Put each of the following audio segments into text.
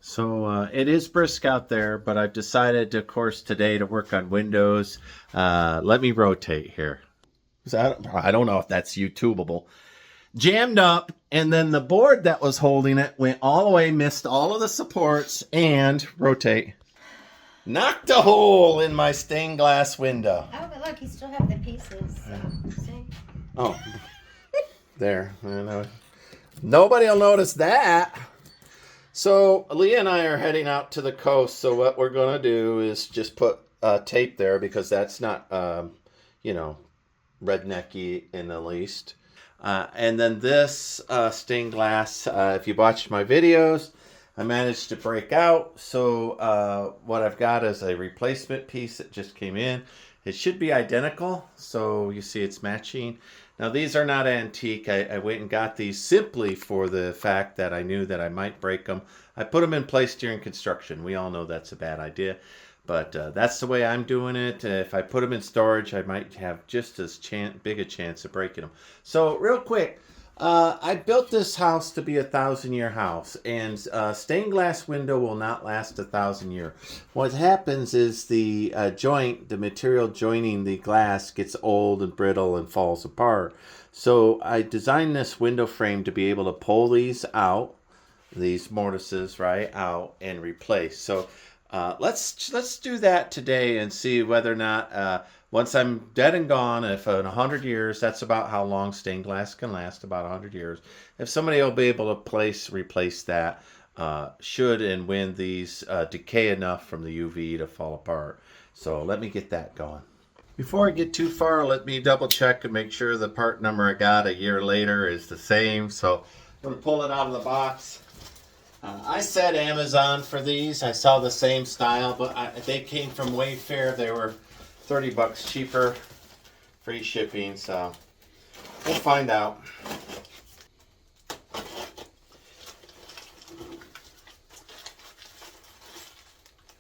So it is brisk out there, but I've decided, of course, today to work on windows. Let me rotate here. I don't know if that's YouTubeable. Jammed up, and then the board that was holding it went all the way, missed all of the supports, and rotate. Knocked a hole in my stained glass window. Oh, but look, you still have the pieces. So, see? Oh, there. I know. Nobody will notice that. So Leah and I are heading out to the coast. So what we're going to do is just put tape there because that's not, rednecky in the least. And then this stained glass, if you watched my videos, I managed to break out. So what I've got is a replacement piece that just came in. It should be identical. So you see it's matching. Now, these are not antique. I went and got these simply for the fact that I knew that I might break them. I put them in place during construction. We all know that's a bad idea, but that's the way I'm doing it. If I put them in storage, I might have just as big a chance of breaking them. So real quick, I built this house to be a 1,000-year house, and stained glass window will not last 1,000 years. What happens is the joint, the material joining the glass gets old and brittle and falls apart. So I designed this window frame to be able to pull these out, these mortises, right, out and replace. So let's do that today and see whether or not once I'm dead and gone, if in 100 years, that's about how long stained glass can last, about 100 years. If somebody will be able to replace that, should and when these decay enough from the UV to fall apart. So let me get that going. Before I get too far, let me double check and make sure the part number I got a year later is the same. So I'm going to pull it out of the box. I said Amazon for these. I saw the same style, but they came from Wayfair. They were $30 cheaper, free shipping, so we'll find out.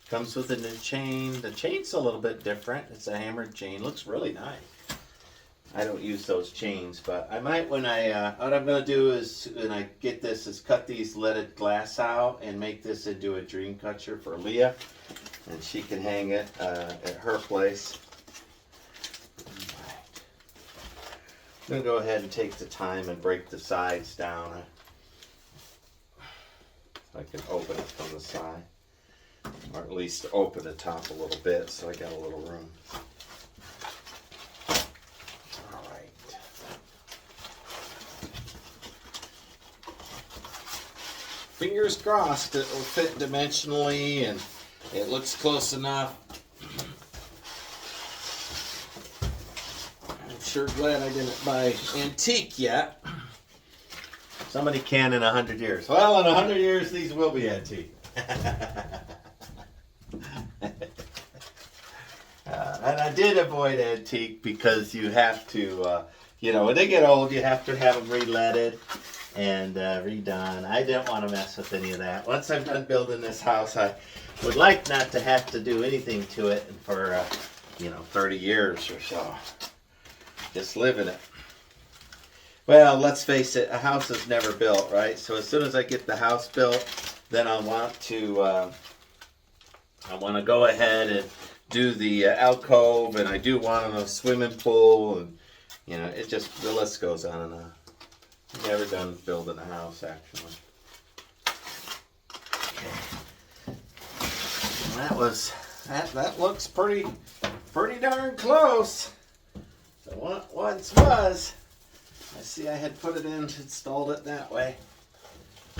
Comes with a new chain. The chain's a little bit different. It's a hammered chain. Looks really nice. I don't use those chains, but I might when what I'm going to do is, when I get this, is cut these leaded glass out and make this into a dream catcher for Leah. And she can hang it at her place. I'm going to go ahead and take the time and break the sides down. So I can open it from the side. Or at least open the top a little bit so I got a little room. Alright. Fingers crossed it will fit dimensionally and it looks close enough. I'm sure glad I didn't buy antique yet. Somebody can in 100 years. Well, in 100 years these will be antique. And I did avoid antique because you have to, when they get old, you have to have them re-leaded and redone. I didn't want to mess with any of that. Once I'm done building this house, I would like not to have to do anything to it for, 30 years or so. Just live in it. Well, let's face it, a house is never built, right? So as soon as I get the house built, then I want to go ahead and do the alcove, and I do want a swimming pool, and the list goes on and on. Never done building a house, actually. Okay. That looks pretty darn close. So what once was. I see I had put it in, installed it that way.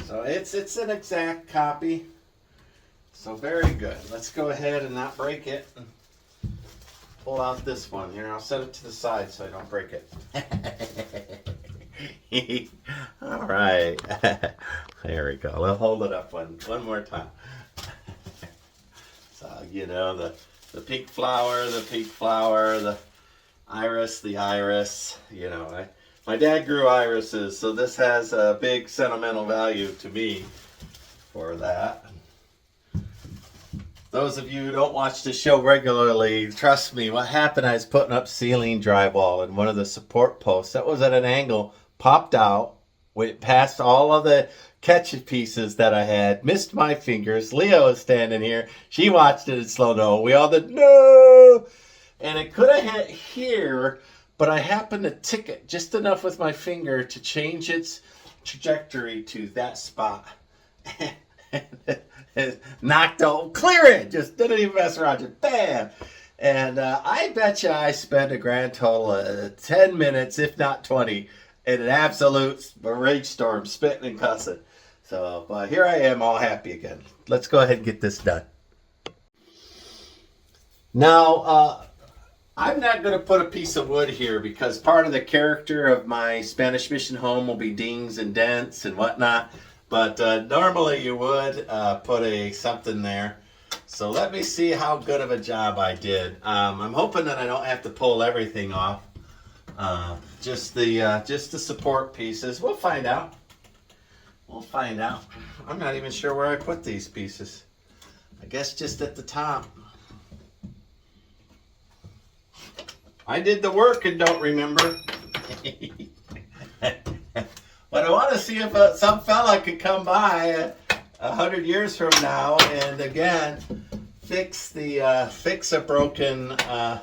So it's an exact copy. So very good. Let's go ahead and not break it. Pull out this one here. I'll set it to the side so I don't break it. All right. There we go. We'll hold it up one more time. So, the pink flower, the iris, my dad grew irises, so this has a big sentimental value to me for that. Those of you who don't watch the show regularly, trust me, what happened, I was putting up ceiling drywall and one of the support posts that was at an angle popped out, went past all of the catch pieces that I had, missed my fingers. Leo is standing here. She watched it in slow-mo. We all did, no! And it could have hit here, but I happened to tick it just enough with my finger to change its trajectory to that spot. Knocked out, clear it! Just didn't even mess around, just bam! And I bet you I spent a grand total of 10 minutes, if not 20, in an absolute rage storm, spitting and cussing. So, but here I am, all happy again. Let's go ahead and get this done. Now, I'm not going to put a piece of wood here because part of the character of my Spanish mission home will be dings and dents and whatnot. But normally you would put something there. So let me see how good of a job I did. I'm hoping that I don't have to pull everything off. Just the support pieces. We'll find out. We'll find out. I'm not even sure where I put these pieces. I guess just at the top. I did the work and don't remember. But I want to see if some fella could come by 100 years from now and again fix a broken a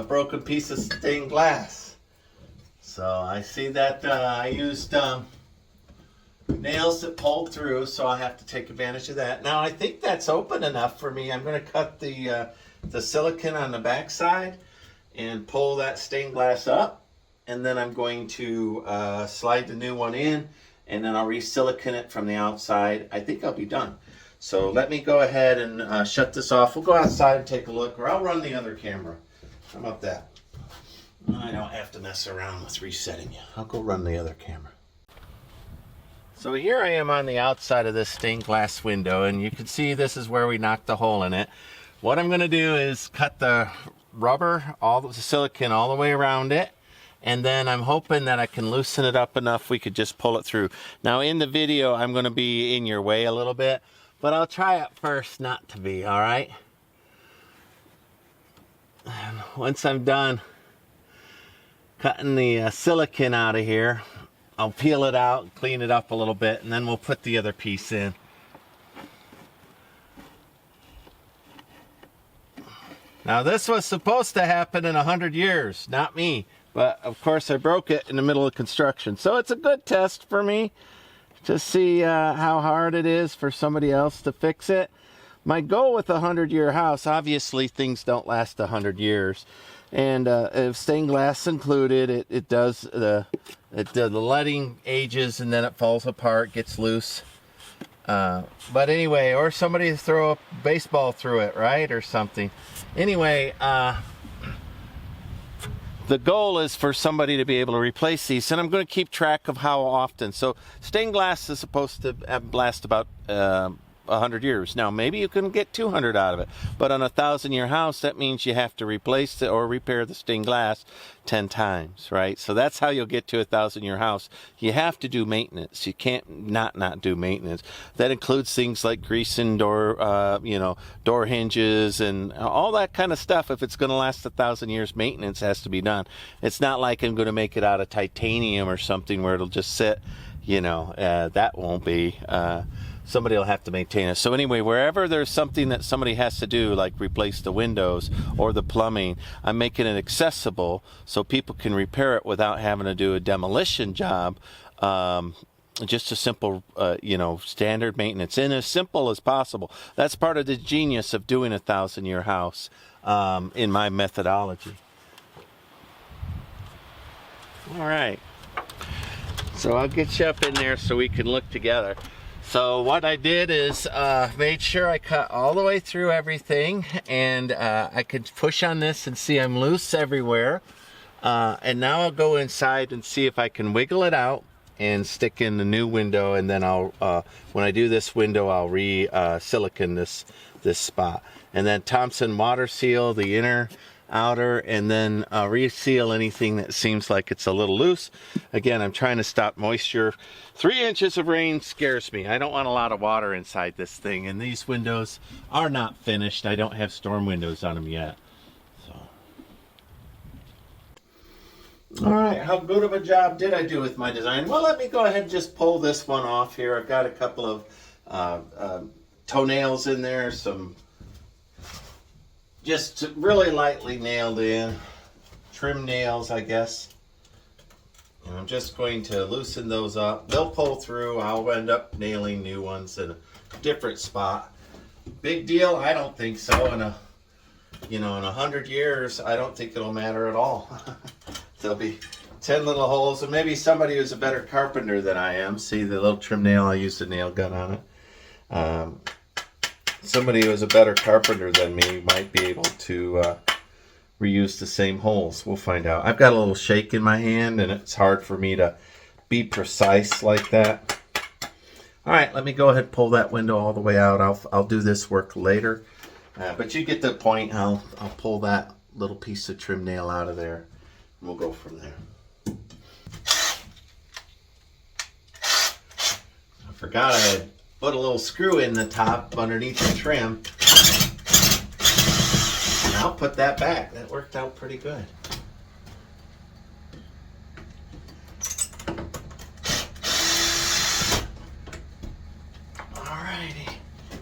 broken piece of stained glass. So I see that I used nails that pulled through, so I have to take advantage of that. Now I think that's open enough for me. I'm going to cut the silicone on the back side and pull that stained glass up. And then I'm going to slide the new one in, and then I'll re-silicone it from the outside. I think I'll be done. So let me go ahead and shut this off. We'll go outside and take a look, or I'll run the other camera. How about that? I don't have to mess around with resetting it. I'll go run the other camera. So here I am on the outside of this stained glass window, and you can see this is where we knocked the hole in it. What I'm going to do is cut the rubber, all the silicone all the way around it. And then I'm hoping that I can loosen it up enough we could just pull it through. Now in the video, I'm going to be in your way a little bit, but I'll try at first not to be, all right? And once I'm done cutting the silicone out of here, I'll peel it out, clean it up a little bit, and then we'll put the other piece in. Now this was supposed to happen in 100 years, not me. But of course I broke it in the middle of construction. So it's a good test for me to see how hard it is for somebody else to fix it. My goal with a 100-year house, obviously things don't last 100 years. And if stained glass included, it does the leading ages and then it falls apart, gets loose. But anyway, or somebody throw a baseball through it, right? Or something. Anyway, the goal is for somebody to be able to replace these, and I'm going to keep track of how often. So stained glass is supposed to last about 100 years. Now, maybe you can get 200 out of it, but on a 1,000-year house, that means you have to replace it or repair the stained glass 10 times, right? So that's how you'll get to a 1,000-year house. You have to do maintenance. You can't not do maintenance. That includes things like greasing door hinges and all that kind of stuff. If it's going to last 1,000 years, maintenance has to be done. It's not like I'm going to make it out of titanium or something where it'll just sit. That won't be. Somebody will have to maintain it. So anyway, wherever there's something that somebody has to do, like replace the windows or the plumbing, I'm making it accessible so people can repair it without having to do a demolition job. Just a simple, standard maintenance, and as simple as possible. That's part of the genius of doing a 1,000-year house in my methodology. All right. So I'll get you up in there so we can look together. So what I did is made sure I cut all the way through everything, and I could push on this and see I'm loose everywhere. And now I'll go inside and see if I can wiggle it out and stick in the new window, and then I'll when I do this window, I'll silicone this spot, and then Thompson water seal the inner, outer, and then reseal anything that seems like it's a little loose. Again, I'm trying to stop moisture. 3 inches of rain scares me. I don't want a lot of water inside this thing, and these windows are not finished. I don't have storm windows on them yet. So. All right, how good of a job did I do with my design? Well, let me go ahead and just pull this one off here. I've got a couple of toenails in there, some just really lightly nailed in, trim nails, I guess. And I'm just going to loosen those up. They'll pull through. I'll end up nailing new ones in a different spot. Big deal? I don't think so. In 100 years, I don't think it'll matter at all. There'll be 10 little holes, and maybe somebody who's a better carpenter than I am. See the little trim nail? I used a nail gun on it. Somebody who is a better carpenter than me might be able to reuse the same holes. We'll find out. I've got a little shake in my hand, and it's hard for me to be precise like that. All right, let me go ahead and pull that window all the way out. I'll do this work later, but you get the point. I'll pull that little piece of trim nail out of there. We'll go from there. I forgot I had put a little screw in the top underneath the trim. And I'll put that back. That worked out pretty good. Alrighty.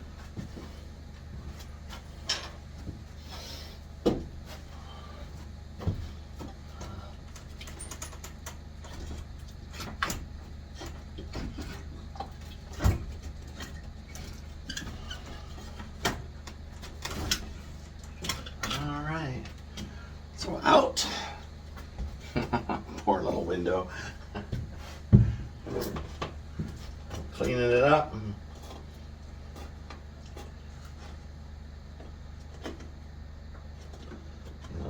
So out. Poor little window. Cleaning it up.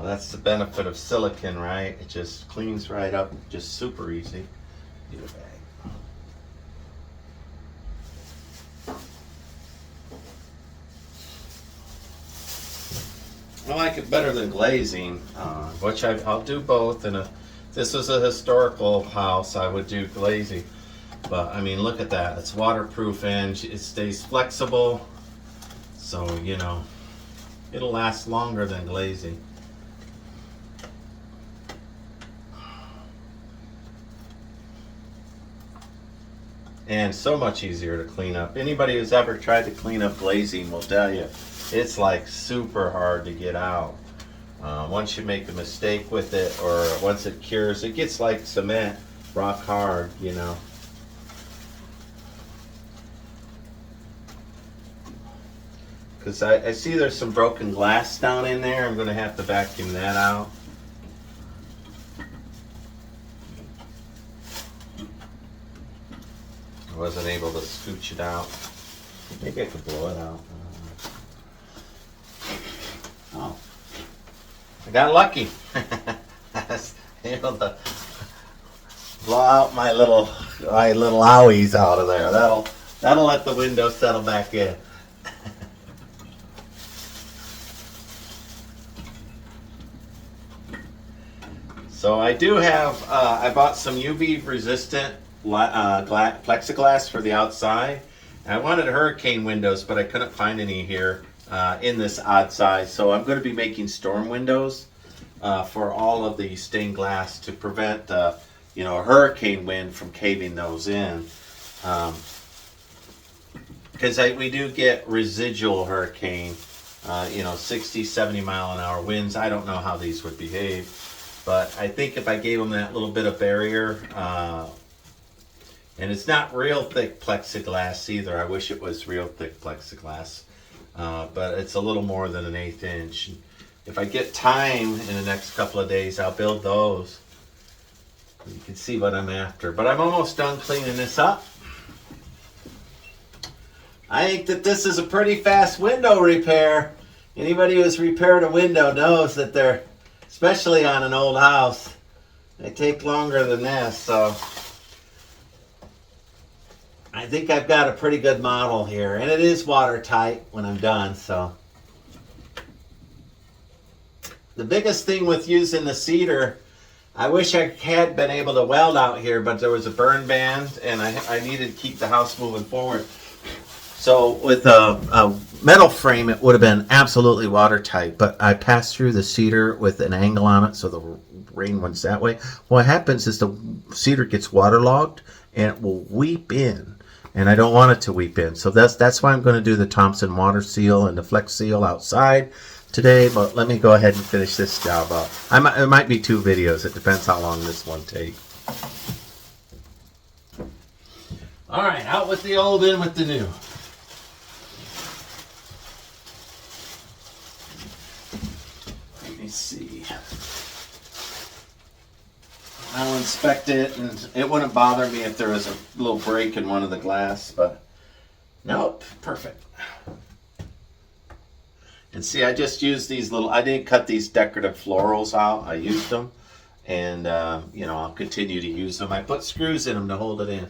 That's the benefit of silicone, right? It just cleans right up, just super easy. Need a bag. I like it better than glazing, which I'll do both. And if this was a historical house, I would do glazing. But I mean, look at that. It's waterproof and it stays flexible. So, it'll last longer than glazing. And so much easier to clean up. Anybody who's ever tried to clean up glazing will tell you it's like super hard to get out. Once you make a mistake with it, or once it cures, it gets like cement, rock hard, Because I see there's some broken glass down in there. I'm going to have to vacuum that out. I wasn't able to scooch it out. Maybe I could blow it out. Oh, I got lucky. I was able to blow out my little owies out of there. That'll let the window settle back in. So I do have. I bought some UV resistant plexiglass for the outside. I wanted hurricane windows, but I couldn't find any here in this odd size. So I'm going to be making storm windows for all of the stained glass to prevent a hurricane wind from caving those in. Because we do get residual hurricane, 60, 70 mile an hour winds. I don't know how these would behave, but I think if I gave them that little bit of barrier, and it's not real thick plexiglass either. I wish it was real thick plexiglass. But it's a little more than an 1/8 inch. If I get time in the next couple of days, I'll build those. You can see what I'm after. But I'm almost done cleaning this up. I think that this is a pretty fast window repair. Anybody who's repaired a window knows that they're, especially on an old house, they take longer than this. So I think I've got a pretty good model here, and it is watertight when I'm done. So the biggest thing with using the cedar, I wish I had been able to weld out here, but there was a burn ban, and I needed to keep the house moving forward. So with a metal frame, it would have been absolutely watertight, but I passed through the cedar with an angle on it so the rain runs that way. What happens is the cedar gets waterlogged and it will weep in, and I don't want it to weep in. So that's why I'm going to do the Thompson water seal and the Flex Seal outside today. But let me go ahead and finish this job up. It might be 2 videos. It depends how long this one takes. All right, out with the old, in with the new. Let me see. I'll inspect it, and it wouldn't bother me if there was a little break in one of the glass, but nope, perfect. And see, I just used these little, I didn't cut these decorative florals out. I used them, and you know, I'll continue to use them. I put screws in them to hold it in.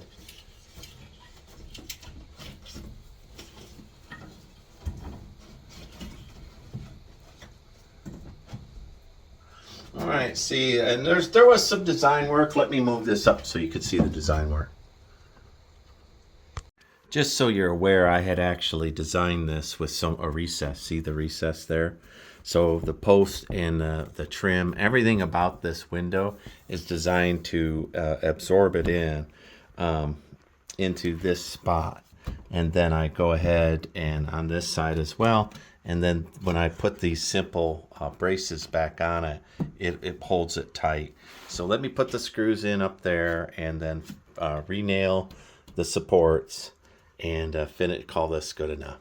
All right, see, and there was some design work. Let me move this up so you could see the design work. Just so you're aware, I had actually designed this with a recess. See the recess there? So the post and the trim, everything about this window is designed to absorb it into this spot. And then I go ahead and on this side as well. And then when I put these simple braces back on it, it holds it tight. So let me put the screws in up there and then re-nail the supports and call this good enough.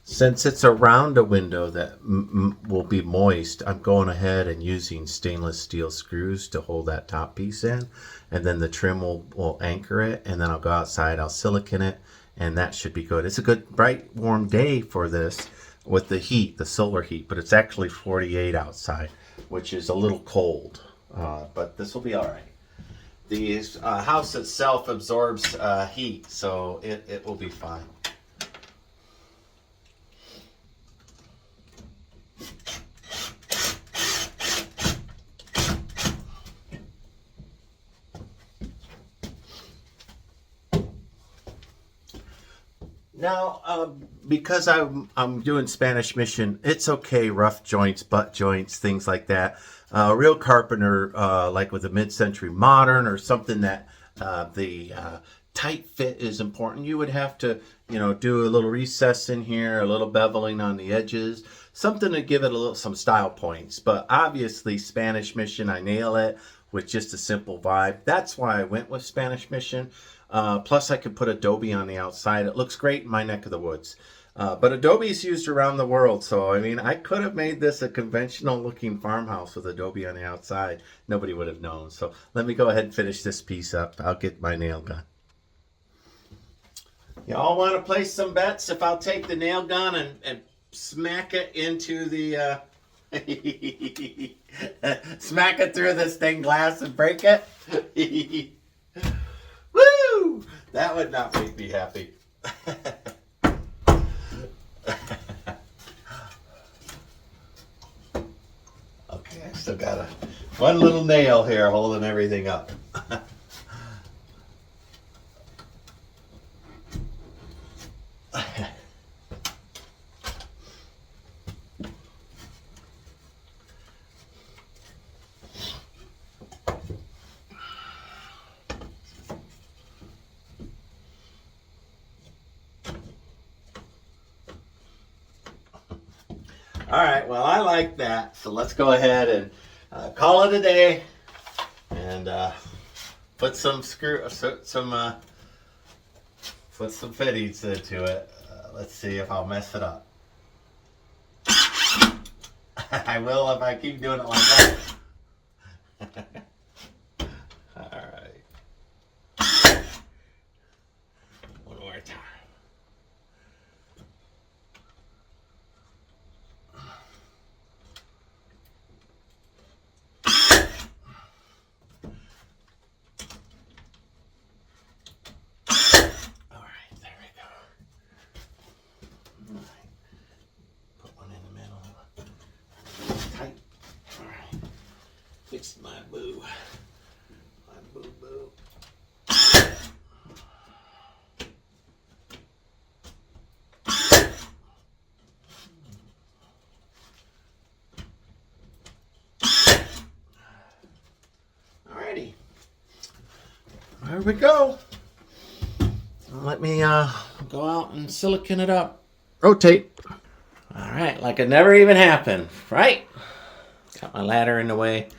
Since it's around a window that will be moist, I'm going ahead and using stainless steel screws to hold that top piece in. And then the trim will anchor it. And then I'll go outside, I'll silicone it. And that should be good. It's a good, bright, warm day for this with the heat, the solar heat. But it's actually 48 outside, which is a little cold. But this will be all right. The house itself absorbs heat, so it will be fine. Now, because I'm doing Spanish Mission, it's okay, rough joints, butt joints, things like that. Real carpenter, like with a mid-century modern or something that the tight fit is important, you would have to, do a little recess in here, a little beveling on the edges, something to give it some style points. But obviously, Spanish Mission, I nail it with just a simple vibe. That's why I went with Spanish Mission. Plus, I could put adobe on the outside. It looks great in my neck of the woods. But adobe is used around the world. So, I mean, I could have made this a conventional looking farmhouse with adobe on the outside. Nobody would have known. So let me go ahead and finish this piece up. I'll get my nail gun. Y'all want to place some bets if I'll take the nail gun and smack it into the... smack it through the stained glass and break it? Woo! That would not make me happy. Okay, I still got one little nail here holding everything up. All right, well, I like that. So let's go ahead and call it a day and put some fittings into it. Let's see if I'll mess it up. I will if I keep doing it like that. All right. One more time. Fix my boo. My boo boo. There we go. Let me go out and silicon it up. Rotate. All right, like it never even happened, right? Got my ladder in the way.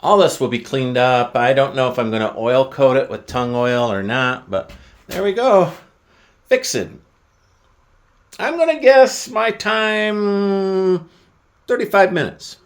All this will be cleaned up. I don't know if I'm going to oil coat it with tung oil or not, but there we go. Fixed. I'm going to guess my time 35 minutes.